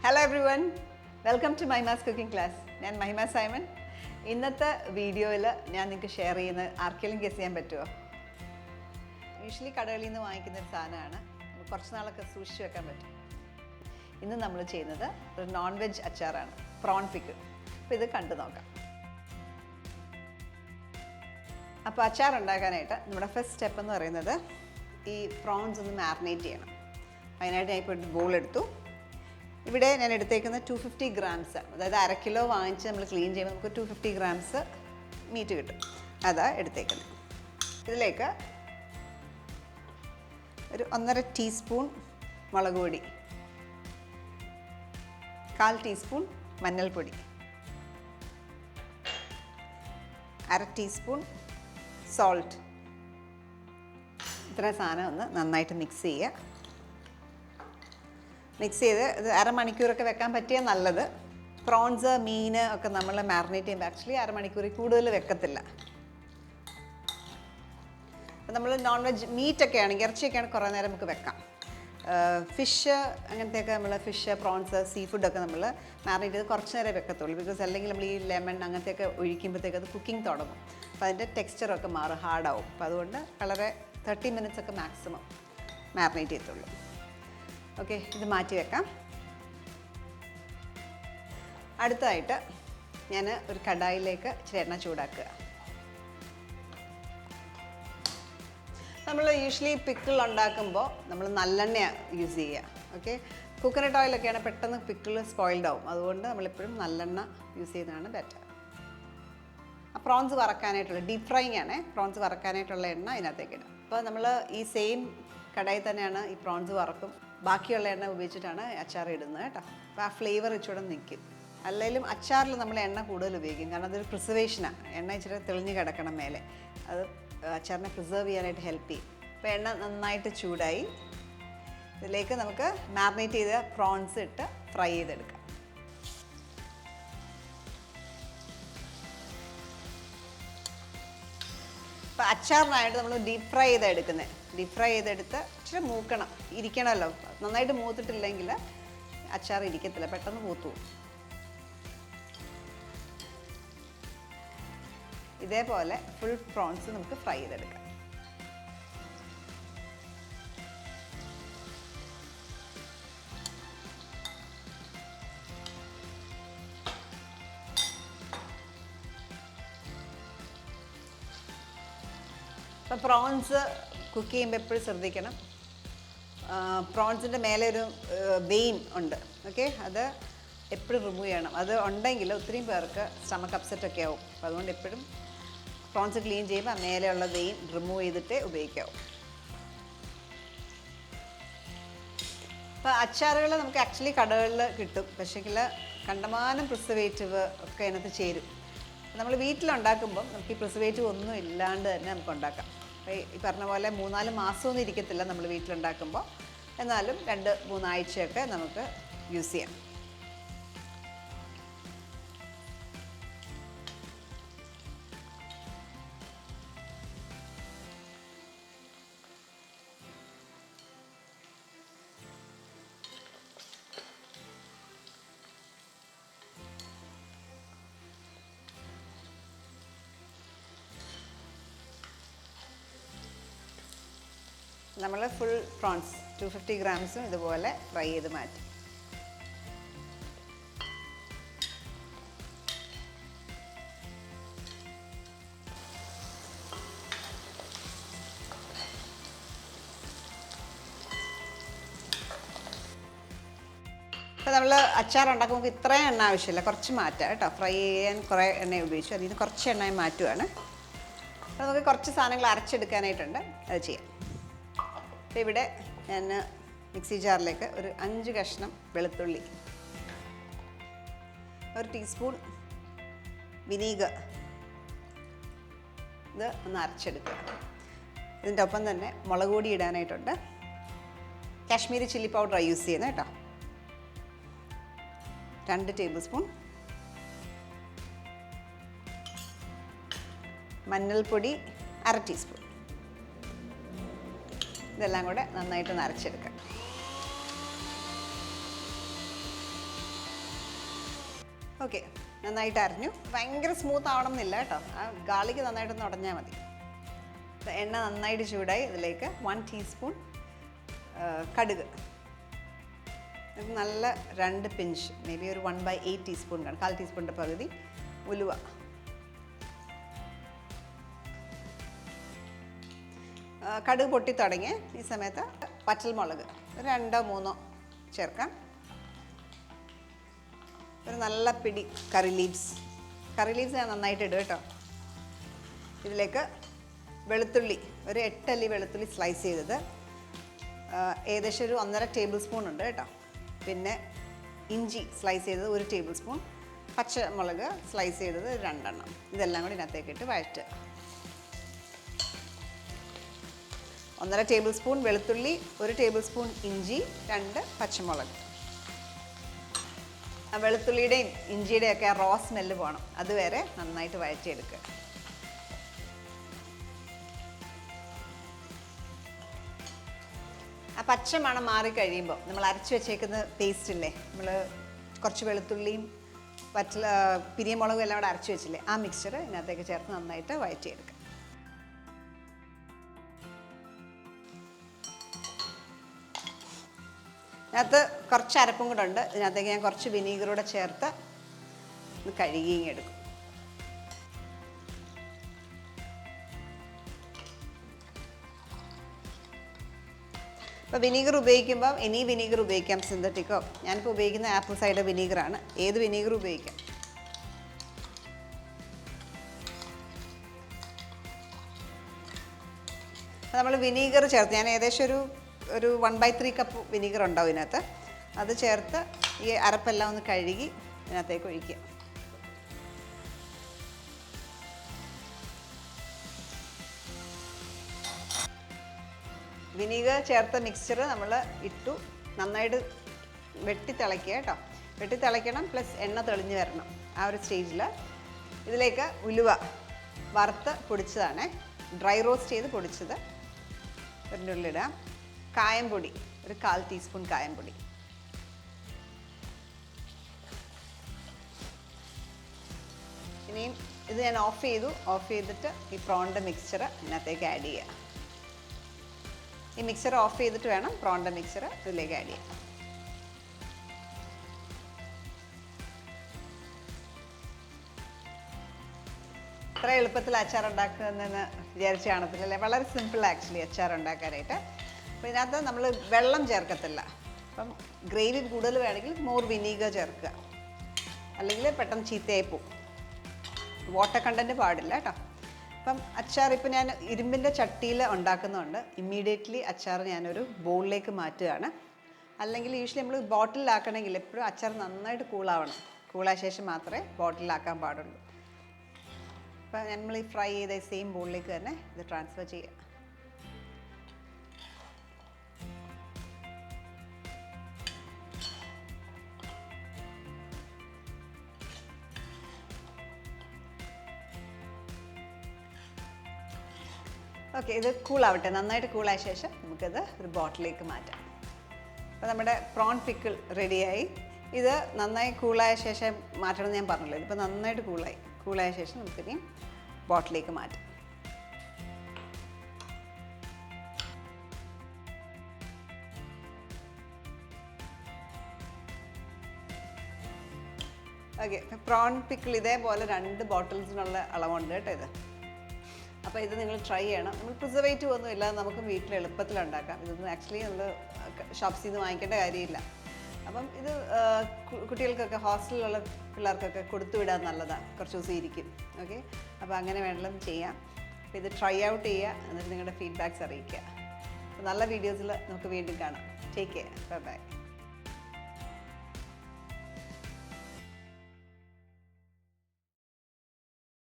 Hello everyone, welcome to Mahima's cooking class. ഞാൻ മഹിമ Simon. ഇന്നത്തെ വീഡിയോയിൽ ഞാൻ നിങ്ങൾക്ക് ഷെയർ ചെയ്യുന്ന ആർക്കെങ്കിലും ഗസ് ചെയ്യാൻ പറ്റുമോ? യൂഷ്വലി കടകളിൽ നിന്ന് വാങ്ങിക്കുന്ന ഒരു സാധനമാണ്, കുറച്ച് നാളൊക്കെ സൂക്ഷിച്ച് വെക്കാൻ പറ്റും. ഇന്ന് നമ്മൾ ചെയ്യുന്നത് ഒരു നോൺ വെജ് അച്ചാറാണ്, പ്രോൺ പിക്കിൾ. അപ്പോൾ ഇത് കണ്ടു നോക്കാം. അപ്പോൾ അച്ചാർ ഉണ്ടാക്കാനായിട്ട് നമ്മുടെ ഫസ്റ്റ് സ്റ്റെപ്പ് എന്ന് പറയുന്നത് ഈ പ്രോൺസ് ഒന്ന് മാരിനേറ്റ് ചെയ്യണം. അതിനായിട്ട് ഞാൻ ഇപ്പോൾ ഒരു ബോൾ എടുത്തു. ഇവിടെ ഞാൻ എടുത്തേക്കുന്ന 250 ഗ്രാംസ്, അതായത് 1/2 കിലോ വാങ്ങിച്ച് നമ്മൾ ക്ലീൻ ചെയ്യുമ്പോൾ നമുക്ക് 250 ഗ്രാംസ് മീറ്റ് കിട്ടും. അതാണ് എടുത്തേക്കുന്നത്. ഇതിലേക്ക് ഒരു 1.5 ടീസ്പൂൺ മുളക് പൊടി, 1/4 ടീസ്പൂൺ മഞ്ഞൾപ്പൊടി, 1/2 ടീസ്പൂൺ സോൾട്ട്. ഇത്ര സാധനം ഒന്ന് നന്നായിട്ട് മിക്സ് ചെയ്യുക. മിക്സ് ചെയ്ത് ഇത് അരമണിക്കൂറൊക്കെ വെക്കാൻ പറ്റിയാൽ നല്ലത്. പ്രോൺസ്, മീൻ ഒക്കെ നമ്മൾ മാരിനേറ്റ് ചെയ്യുമ്പോൾ ആക്ച്വലി അരമണിക്കൂറിൽ കൂടുതൽ വെക്കത്തില്ല. അപ്പം നമ്മൾ നോൺ വെജ് മീറ്റൊക്കെ ആണെങ്കിൽ, ഇറച്ചിയൊക്കെയാണെങ്കിൽ കുറേ നേരം നമുക്ക് വെക്കാം. ഫിഷ് അങ്ങനത്തെയൊക്കെ നമ്മൾ ഫിഷ്, പ്രോൺസ്, സീ ഫുഡൊക്കെ നമ്മൾ മാരിനേറ്റ് ചെയ്ത് കുറച്ച് നേരം വെക്കത്തുള്ളൂ. ബിക്കോസ് അല്ലെങ്കിൽ നമ്മൾ ഈ ലെമൺ അങ്ങനത്തെയൊക്കെ ഒഴിക്കുമ്പോഴത്തേക്ക് അത് കുക്കിംഗ് തുടങ്ങും. അപ്പോൾ അതിൻ്റെ ടെക്സ്ചറൊക്കെ മാറും, ഹാർഡാവും. അപ്പോൾ അതുകൊണ്ട് വളരെ 30 മിനിറ്റ്സ് ഒക്കെ മാക്സിമം മാരിനേറ്റ് ചെയ്യത്തുള്ളൂ. ഓക്കെ, ഇത് മാറ്റി വെക്കാം. അടുത്തതായിട്ട് ഞാൻ ഒരു കടായിലേക്ക് ഇച്ചിരി എണ്ണ ചൂടാക്കുക. നമ്മൾ യൂഷ്വലി പിക്കിൾ ഉണ്ടാക്കുമ്പോൾ നമ്മൾ നല്ലെണ്ണ യൂസ് ചെയ്യുക. ഓക്കെ, കോക്കനട്ട് ഓയിലൊക്കെയാണ് പെട്ടെന്ന് പിക്കിൾ സ്പോയിൽഡ് ആവും. അതുകൊണ്ട് നമ്മളെപ്പോഴും നല്ലെണ്ണ യൂസ് ചെയ്യുന്നതാണ് ബെറ്റർ. ആ പ്രോൺസ് വറക്കാനായിട്ടുള്ള ഡീപ് ഫ്രൈങ് ആണ്, പ്രോൺസ് വറക്കാനായിട്ടുള്ള എണ്ണ അതിനകത്തേക്ക് ഇടാം. അപ്പോൾ നമ്മൾ ഈ സെയിം കടായിൽ തന്നെയാണ് ഈ പ്രോൺസ് വറക്കും. ബാക്കിയുള്ള എണ്ണ ഉപയോഗിച്ചിട്ടാണ് അച്ചാർ ഇടുന്നത് കേട്ടോ. അപ്പോൾ ആ ഫ്ലേവർ ഇച്ചിരി നിൽക്കും. അല്ലെങ്കിലും അച്ചാറിൽ നമ്മൾ എണ്ണ കൂടുതൽ ഉപയോഗിക്കും, കാരണം അതൊരു പ്രിസർവേഷനാണ്. എണ്ണ ഇച്ചിരി തെളിഞ്ഞ് കിടക്കണം മേലെ, അത് അച്ചാറിനെ പ്രിസർവ് ചെയ്യാനായിട്ട് ഹെൽപ്പ് ചെയ്യും. അപ്പോൾ എണ്ണ നന്നായിട്ട് ചൂടായി. ഇതിലേക്ക് നമുക്ക് മാരിനേറ്റ് ചെയ്ത പ്രോൺസ് ഇട്ട് ഫ്രൈ ചെയ്തെടുക്കാം. അപ്പോൾ അച്ചാറിനായിട്ട് നമ്മൾ ഡീപ്പ് ഫ്രൈ ചെയ്താണ് എടുക്കുന്നത്. ഡീപ്പ് ഫ്രൈ ചെയ്തെടുത്ത് ഇച്ചിരി മൂക്കണം, ഇരിക്കണമല്ലോ. നന്നായിട്ട് മൂത്തിട്ടില്ലെങ്കിൽ അച്ചാർ ഇരിക്കത്തില്ല, പെട്ടെന്ന് മൂത്തു പോകും. ഇതേപോലെ ഫുൾ പ്രോൺസ് നമുക്ക് ഫ്രൈ ചെയ്തെടുക്കാം. അപ്പോൾ പ്രോൺസ് കുക്ക് ചെയ്യുമ്പോൾ എപ്പോഴും ശ്രദ്ധിക്കണം, പ്രോൺസിൻ്റെ മേലെ ഒരു വെയിൻ ഉണ്ട്. ഓക്കെ, അത് എപ്പോഴും റിമൂവ് ചെയ്യണം. അത് ഉണ്ടെങ്കിൽ ഒത്തിരി പേർക്ക് സ്റ്റമക്ക് അപ്സെറ്റൊക്കെ ആവും. അപ്പോൾ അതുകൊണ്ട് എപ്പോഴും പ്രോൺസ് ക്ലീൻ ചെയ്യുമ്പോൾ ആ മേലെയുള്ള വെയിൻ റിമൂവ് ചെയ്തിട്ടേ ഉപയോഗിക്കാവും. അപ്പോൾ അച്ചാറുകൾ നമുക്ക് ആക്ച്വലി കടകളിൽ കിട്ടും, പക്ഷേങ്കിൽ കണ്ടമാനം പ്രിസർവേറ്റീവ് ഒക്കെ അതിനകത്ത് ചേരും. നമ്മൾ വീട്ടിലുണ്ടാക്കുമ്പം നമുക്ക് ഈ പ്രിസർവേറ്റീവ് ഒന്നും ഇല്ലാണ്ട് തന്നെ നമുക്ക് ഉണ്ടാക്കാം. ഈ പറഞ്ഞ പോലെ 3-4 മാസമൊന്നും ഇരിക്കത്തില്ല നമ്മൾ വീട്ടിലുണ്ടാക്കുമ്പോൾ, എന്നാലും 2-3 ആഴ്ചയൊക്കെ നമുക്ക് യൂസ് ചെയ്യാം. നമ്മൾ ഫുൾ പ്രോൺസ് 250 ഗ്രാംസും ഇതുപോലെ ഫ്രൈ ചെയ്ത് മാറ്റി. അപ്പോൾ നമ്മൾ അച്ചാർ ഉണ്ടാക്കുമ്പോൾ ഇത്രയും എണ്ണ ആവശ്യമില്ല, കുറച്ച് മാറ്റാം കേട്ടോ. ഫ്രൈ ചെയ്യാൻ കുറേ എണ്ണ ഉപയോഗിച്ചു, അതിൽ നിന്ന് കുറച്ച് എണ്ണ മാറ്റുവാണ്. അപ്പോൾ നമുക്ക് കുറച്ച് സാധനങ്ങൾ അരച്ചെടുക്കാനായിട്ടുണ്ട്, അത് ചെയ്യാം. അപ്പോൾ ഇവിടെ ഞാൻ മിക്സി ജാറിലേക്ക് ഒരു 5 കഷ്ണം വെളുത്തുള്ളി, 1 ടീസ്പൂൺ വിനീഗർ, ഇത് ഒന്ന് അരച്ചെടുക്കുക. ഇതിൻ്റെ ഒപ്പം തന്നെ മുളക് പൊടി ഇടാനായിട്ടുണ്ട്. കാശ്മീരി ചില്ലി പൗഡർ യൂസ് ചെയ്യുന്നത് കേട്ടോ. 2 ടേബിൾ സ്പൂൺ മഞ്ഞൾപ്പൊടി, 1/2 ടീസ്പൂൺ. ഇതെല്ലാം കൂടെ നന്നായിട്ട് അരച്ചെടുക്കാം. ഓക്കെ, നന്നായിട്ട് അരിഞ്ഞു. ഭയങ്കര സ്മൂത്ത് ആവണം എന്നില്ല കേട്ടോ, ആ ഗാർലിക് നന്നായിട്ടൊന്ന് ഉടഞ്ഞാൽ മതി. എണ്ണ നന്നായിട്ട് ചൂടായി. ഇതിലേക്ക് 1 ടീസ്പൂൺ കടുക്, നല്ല 2 പിഞ്ച്, മേ ബി ഒരു 1/8 ടീസ്പൂൺ കാണും, 1/4 ടീസ്പൂണിൻ്റെ പകുതി ഉലുവ, കടുക് പൊട്ടി തുടങ്ങി ഈ സമയത്ത് പച്ചമുളക് 2-3 ചേർക്കാം. ഒരു നല്ല പിടി കറി ലീവ്സ് ഞാൻ നന്നായിട്ട് ഇടും കേട്ടോ. ഇതിലേക്ക് വെളുത്തുള്ളി, ഒരു 8 അല്ലി വെളുത്തുള്ളി സ്ലൈസ് ചെയ്തത്, ഏകദേശം ഒരു 1.5 ടേബിൾ സ്പൂൺ ഉണ്ട് കേട്ടോ. പിന്നെ ഇഞ്ചി സ്ലൈസ് ചെയ്തത് 1 ടേബിൾ സ്പൂൺ, പച്ചമുളക് സ്ലൈസ് ചെയ്തത് 2 എണ്ണം. ഇതെല്ലാം കൂടി ഇതിനകത്തേക്ക് ഇട്ട് വഴറ്റുക. 1.5 ടേബിൾ സ്പൂൺ വെളുത്തുള്ളി, 1 ടേബിൾ സ്പൂൺ ഇഞ്ചി, 2 പച്ചമുളക്. ആ വെളുത്തുള്ളിയുടെയും ഇഞ്ചിയുടെയും ഒക്കെ ആ റോ സ്മെല്ല് പോകണം, അതുവരെ നന്നായിട്ട് വഴറ്റിയെടുക്കുക. ആ പച്ച മണം മാറിക്കഴിയുമ്പോൾ നമ്മൾ അരച്ച് വെച്ചേക്കുന്ന പേസ്റ്റ് ഇല്ലേ, നമ്മൾ കുറച്ച് വെളുത്തുള്ളിയും പിരിയമുളകും എല്ലാം കൂടെ അരച്ച് വെച്ചില്ലേ, ആ മിക്സ്ചർ ഇതിനകത്തേക്ക് ചേർത്ത് നന്നായിട്ട് വഴറ്റിയെടുക്കുക. ഇതിനകത്ത് കുറച്ച് അരപ്പും കൂടെ ഉണ്ട്. ഇതിനകത്തേക്ക് ഞാൻ കുറച്ച് വിനീഗറൂടെ ചേർത്ത് കഴുകി എടുക്കും. അപ്പോൾ വിനീഗർ ഉപയോഗിക്കുമ്പോൾ എനി വിനീഗർ ഉപയോഗിക്കാം, സിന്തറ്റിക്കോ. ഞാനിപ്പോൾ ഉപയോഗിക്കുന്ന ആപ്പിൾ സൈഡർ വിനീഗറാണ്, ഏത് വിനീഗർ ഉപയോഗിക്കാം. നമ്മൾ വിനീഗർ ചേർത്ത്, ഞാൻ ഏകദേശം ഒരു 1/3 കപ്പ് വിനീഗർ ഉണ്ടാവും ഇതിനകത്ത്. അത് ചേർത്ത് ഈ അരപ്പെല്ലാം ഒന്ന് കഴുകി ഇതിനകത്തേക്ക് ഒഴിക്കുക. വിനീഗർ ചേർത്ത മിക്സ്ചർ നമ്മൾ ഇട്ടു, നന്നായിട്ട് വെട്ടി തിളയ്ക്കുക കേട്ടോ. വെട്ടി തിളയ്ക്കണം, പ്ലസ് എണ്ണ തെളിഞ്ഞ് വരണം. ആ ഒരു സ്റ്റേജിൽ ഇതിലേക്ക് ഉലുവ വറുത്ത് പൊടിച്ചതാണ്, ഡ്രൈ റോസ്റ്റ് ചെയ്ത് പൊടിച്ചത് ഒരു ഉള്ളിടാം. കായംപൊടി, ഒരു 1/4 ടീസ്പൂൺ കായംപൊടി. ഇനിയും ഇത് ഞാൻ ഓഫ് ചെയ്തിട്ട് ഈ പ്രോണിൻ്റെ മിക്സ്ചർ ഇതിനകത്തേക്ക് ആഡ് ചെയ്യുക. ഈ മിക്സ്ചർ ഓഫ് ചെയ്തിട്ട് വേണം പ്രോണിൻ്റെ മിക്സ്ചർ ഇതിലേക്ക് ആഡ് ചെയ്യാം. ഇത്ര എളുപ്പത്തിൽ അച്ചാർ ഉണ്ടാക്കുന്നതെന്ന് വിചാരിച്ച് കാണത്തില്ലല്ലേ? വളരെ സിമ്പിൾ ആക്ച്വലി അച്ചാർ ഉണ്ടാക്കാനായിട്ട്. അപ്പോൾ ഇതിനകത്ത് നമ്മൾ വെള്ളം ചേർക്കത്തില്ല. അപ്പം ഗ്രേവി കൂടുതൽ വേണമെങ്കിൽ മോർ വിനീഗർ ചേർക്കുക, അല്ലെങ്കിൽ പെട്ടെന്ന് ചീത്തയായി പോവും. വാട്ടർ കണ്ടൻറ്റ് പാടില്ല കേട്ടോ. അപ്പം അച്ചാർ ഇപ്പോൾ ഞാൻ ഇരുമ്പിൻ്റെ ചട്ടിയിൽ ഉണ്ടാക്കുന്നതുകൊണ്ട് ഇമ്മീഡിയറ്റ്ലി അച്ചാർ ഞാനൊരു ബൗളിലേക്ക് മാറ്റുകയാണ്. അല്ലെങ്കിൽ യൂഷ്വലി നമ്മൾ ബോട്ടിലാക്കണമെങ്കിൽ എപ്പോഴും അച്ചാർ നന്നായിട്ട് കൂളാവണം. കൂളായ ശേഷം മാത്രമേ ബോട്ടിലാക്കാൻ പാടുള്ളൂ. അപ്പോൾ നമ്മൾ ഈ ഫ്രൈ ചെയ്ത സെയിം ബോളിലേക്ക് തന്നെ ഇത് ട്രാൻസ്ഫർ ചെയ്യുക. ഓക്കെ, ഇത് കൂളാവട്ടെ. നന്നായിട്ട് കൂളായ ശേഷം നമുക്കിത് ഒരു ബോട്ടിലേക്ക് മാറ്റാം. അപ്പോൾ നമ്മുടെ പ്രോൺ പിക്കിൾ റെഡിയായി. ഇത് നന്നായി കൂളായ ശേഷം മാറ്റണമെന്ന് ഞാൻ പറഞ്ഞല്ലോ. ഇതിപ്പോൾ നന്നായിട്ട് കൂളായ ശേഷം നമുക്കിനി ബോട്ടിലേക്ക് മാറ്റാം. ഓക്കെ, പ്രോൺ പിക്കിൾ ഇതേപോലെ 2 ബോട്ടിൽസിനുള്ള അളവുണ്ട് കേട്ടോ ഇത്. അപ്പോൾ ഇത് നിങ്ങൾ ട്രൈ ചെയ്യണം. നമ്മൾ പ്രിസർവേറ്റീവ് ഒന്നും ഇല്ലാതെ നമുക്ക് വീട്ടിൽ എളുപ്പത്തിൽ ഉണ്ടാക്കാം. ഇതൊന്നും ആക്ച്വലി നമ്മൾ ഷോപ്സിൽ നിന്ന് വാങ്ങിക്കേണ്ട കാര്യമില്ല. അപ്പം ഇത് കുട്ടികൾക്കൊക്കെ ഹോസ്റ്റലിലുള്ള പിള്ളേർക്കൊക്കെ കൊടുത്തു വിടാൻ നല്ലതാണ്, കുറച്ച് ദിവസം ഇരിക്കും. ഓക്കെ, അപ്പോൾ അങ്ങനെ വേണമെങ്കിലും ചെയ്യാം. അപ്പോൾ ഇത് ട്രൈ ഔട്ട് ചെയ്യുക, എന്നിട്ട് നിങ്ങളുടെ ഫീഡ്ബാക്ക്സ് അറിയിക്കുക. അപ്പോൾ നല്ല വീഡിയോസിൽ നമുക്ക് വീണ്ടും കാണാം. Take care, bye bye.